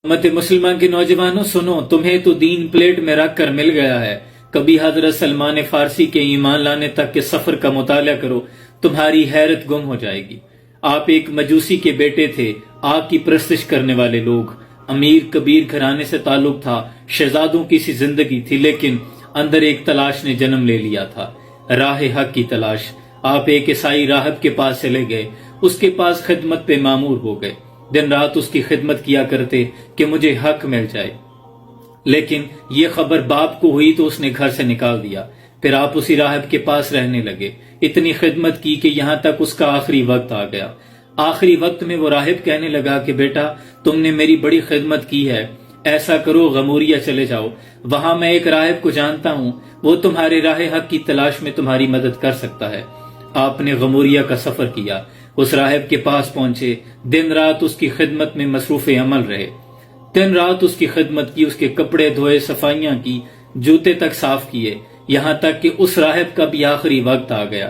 उम्मत मुसलमान के नौजवानों सुनो, तुम्हें तो दीन प्लेट में रख कर मिल गया है। कभी हजरत सलमान फारसी के ईमान लाने तक के सफर का मुताला करो, तुम्हारी हैरत गुम हो जाएगी। आप एक मजूसी के बेटे थे। आग की परस्तिश करने वाले लोग। अमीर कबीर घराने से ताल्लुक था। शहजादों की सी जिंदगी थी, लेकिन अंदर एक तलाश ने जन्म ले लिया था, राह हक की तलाश। आप एक ईसाई राहब के पास चले गए, उसके पास खिदमत पे मामूर हो गए। दिन रात उसकी खिदमत किया करते कि मुझे हक मिल जाए, लेकिन ये खबर बाप को हुई तो उसने घर से निकाल दिया। फिर आप उसी राहब के पास रहने लगे। इतनी खिदमत की कि यहां तक उसका आखिरी वक्त आ गया। आखिरी वक्त में वो राहिब कहने लगा कि बेटा, तुमने मेरी बड़ी खिदमत की है, ऐसा करो गमूरिया चले जाओ। वहां मैं एक राहिब को जानता हूं, वो तुम्हारे राह हक की तलाश में तुम्हारी मदद कर सकता है। आपने गमूरिया का सफर किया, उस राहिब के पास पहुंचे, दिन रात उसकी खिदमत में मसरूफ अमल रहे। दिन रात उसकी खिदमत की, उसके कपड़े धोए, सफाइयां की, जूते तक साफ किए, यहां तक कि उस राहिब का भी आखिरी वक्त आ गया।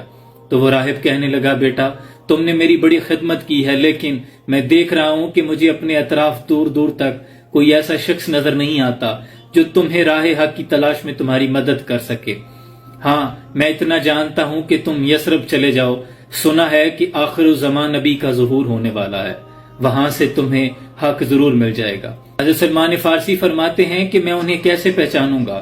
तो वो राहिब कहने लगा, बेटा, तुमने मेरी बड़ी खिदमत की है, लेकिन मैं देख रहा हूं कि मुझे अपने अतराफ दूर दूर तक कोई ऐसा शख्स नजर नहीं आता जो तुम्हें राह हक की तलाश में तुम्हारी मदद कर सके। हाँ, मैं इतना जानता हूं कि तुम यसरब चले जाओ। सुना है कि आखिर ज़मान नबी का ज़ुहूर होने वाला है, वहां से तुम्हें हक जरूर मिल जाएगा। हज़रत सलमान फारसी फरमाते हैं कि मैं उन्हें कैसे पहचानूंगा,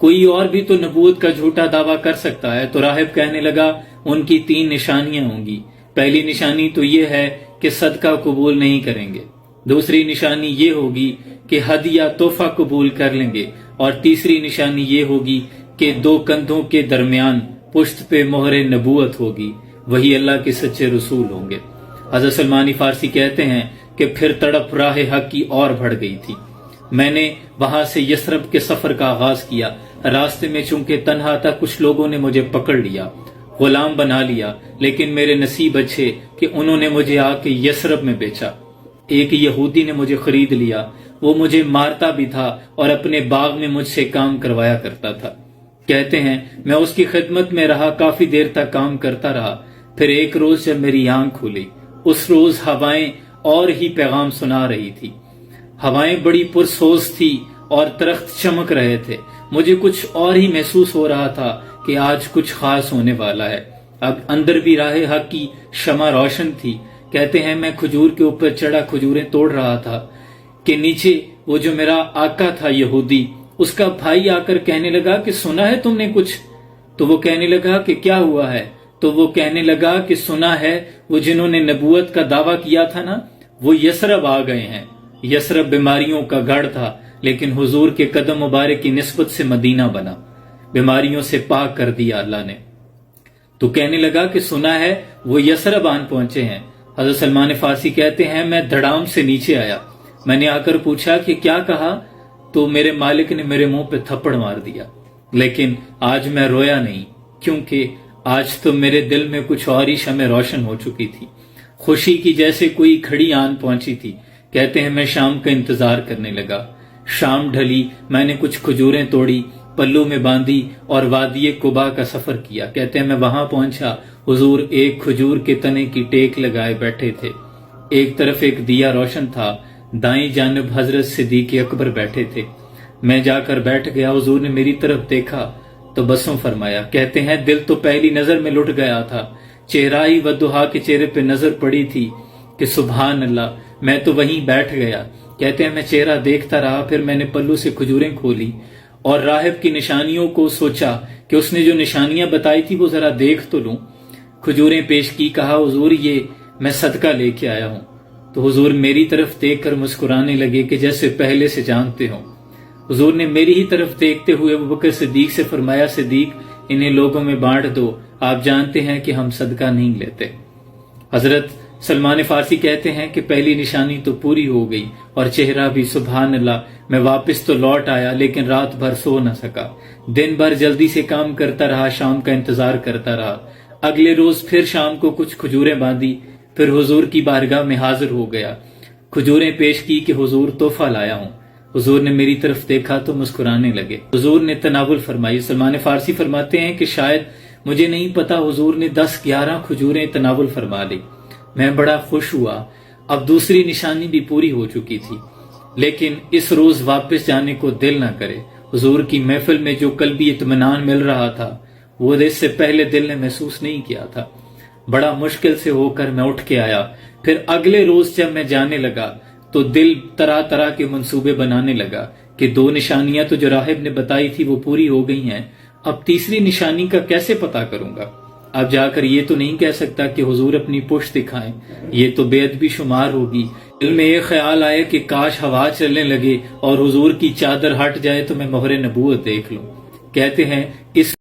कोई और भी तो नबूवत का झूठा दावा कर सकता है। तो राहिब कहने लगा, उनकी 3 निशानियां होंगी। पहली निशानी तो ये है कि सदका कबूल नहीं करेंगे, दूसरी निशानी ये होगी कि हदिया तोहफा कबूल कर लेंगे, और तीसरी निशानी ये होगी कि 2 कंधों के दरमियान पुश्त पे मोहरे नबूवत होगी, वही अल्लाह के सच्चे रसूल होंगे। हज़रत सलमान फारसी कहते हैं कि फिर तड़प राह हक की और बढ़ गई थी। मैंने वहां से यसरब के सफर का आगाज किया। रास्ते में चूंकि तन्हा था, कुछ लोगों ने मुझे पकड़ लिया, गुलाम बना लिया, लेकिन मेरे नसीब अच्छे कि उन्होंने मुझे आके यसरब में बेचा। एक यहूदी ने मुझे खरीद लिया, वो मुझे मारता भी था और अपने बाग में मुझसे काम करवाया करता था। कहते हैं मैं उसकी खिदमत में रहा, काफी देर तक काम करता रहा। फिर एक रोज जब मेरी आंख खुली, उस रोज हवाएं और ही पैगाम सुना रही थी। हवाएं बड़ी पुरसोज थी और दरख्त चमक रहे थे। मुझे कुछ और ही महसूस हो रहा था कि आज कुछ खास होने वाला है। अब अंदर भी राह हक की शमा रोशन थी। कहते हैं मैं खजूर के ऊपर चढ़ा, खजूरें तोड़ रहा था कि नीचे वो जो मेरा आका था यहूदी, उसका भाई आकर कहने लगा कि सुना है तुमने कुछ? तो वो कहने लगा कि क्या हुआ है? तो वो कहने लगा कि सुना है वो जिन्होंने नबूवत का दावा किया था ना, वो यसरब आ गए हैं। यसरब बीमारियों का गढ़ था, लेकिन हुजूर के कदम मुबारक की निस्बत से मदीना बना, बीमारियों से पाक कर दिया अल्लाह ने। तो कहने लगा कि सुना है वो यसरब आन पहुंचे हैं। हज़रत सलमान फारसी कहते हैं मैं धड़ाम से नीचे आया। मैंने आकर पूछा कि क्या कहा? तो मेरे मालिक ने मेरे मुंह पे थप्पड़ मार दिया। लेकिन आज मैं रोया नहीं, क्योंकि आज तो मेरे दिल में कुछ और ही शमे रोशन हो चुकी थी। खुशी की जैसे कोई खड़ी आन पहुंची थी। कहते हैं मैं शाम का इंतजार करने लगा। शाम ढली, मैंने कुछ खजूरें तोड़ी, पल्लू में बांधी और वादिये कुबा का सफर किया। कहते हैं मैं वहां पहुंचा, हुजूर एक खजूर के तने की टेक लगाए बैठे थे। एक तरफ एक दिया रोशन था, दाएं जानिब हजरत सिद्दीक अकबर बैठे थे। मैं जाकर बैठ गया। हुजूर ने मेरी तरफ देखा तो बसों फरमाया। कहते हैं दिल तो पहली नजर में लुट गया था। चेहरा ही वद्दुहा के चेहरे पे नजर पड़ी थी कि सुभान अल्लाह, मैं तो वहीं बैठ गया। कहते हैं मैं चेहरा देखता रहा, फिर मैंने पल्लू से खजूरें खोली और राहिब की निशानियों को सोचा कि उसने जो निशानियां बताई थी वो जरा देख तो लूं। खजूरें पेश की, कहा हुजूर ये मैं सदका लेके आया हूं। तो हुजूर मेरी तरफ देखकर मुस्कुराने लगे कि जैसे पहले से जानते हो। हुजूर ने मेरी ही तरफ देखते हुए अबू बकर सिद्दीक से फरमाया, सिद्दीक इन्हें लोगों में बांट दो, आप जानते हैं कि हम सदका नहीं लेते। हजरत सलमान फारसी कहते हैं कि पहली निशानी तो पूरी हो गई और चेहरा भी, सुभान अल्लाह, मैं वापस तो लौट आया, लेकिन रात भर सो न सका। दिन भर जल्दी से काम करता रहा, शाम का इंतजार करता रहा। अगले रोज फिर शाम को कुछ खजूरें बांधी, फिर हुजूर की बारगाह में हाजिर हो गया। खजूरें पेश की कि हुजूर तोहफा लाया हूं। हुजूर ने मेरी तरफ देखा तो मुस्कुराने लगे। हुजूर ने तनावुल फरमाई। सलमान फारसी फरमाते हैं कि शायद मुझे नहीं पता, हुजूर ने 10-11 खजूरें तनावुल फरमा ली। मैं बड़ा खुश हुआ। अब दूसरी निशानी भी पूरी हो चुकी थी। لیکن اس روز واپس جانے کو دل نہ کرے۔ حضور کی محفل میں جو قلبی اطمینان مل رہا تھا وہ اس سے پہلے دل نے محسوس نہیں کیا تھا۔ بڑا مشکل سے ہو کر میں اٹھ کے آیا، پھر اگلے روز جب میں جانے لگا تو دل طرح طرح کے منصوبے بنانے لگا کہ 2 نشانیاں تو جو راہب نے بتائی تھی وہ پوری ہو گئی ہیں، اب تیسری نشانی کا کیسے پتہ کروں گا؟ اب جا کر یہ تو نہیں کہہ سکتا کہ حضور اپنی پشت دکھائیں، یہ تو بے ادبی شمار ہوگی۔ دل میں ایک خیال آئے کہ کاش ہوا چلنے لگے اور حضور کی چادر ہٹ جائے تو میں مہر نبوت دیکھ لوں۔ کہتے ہیں اس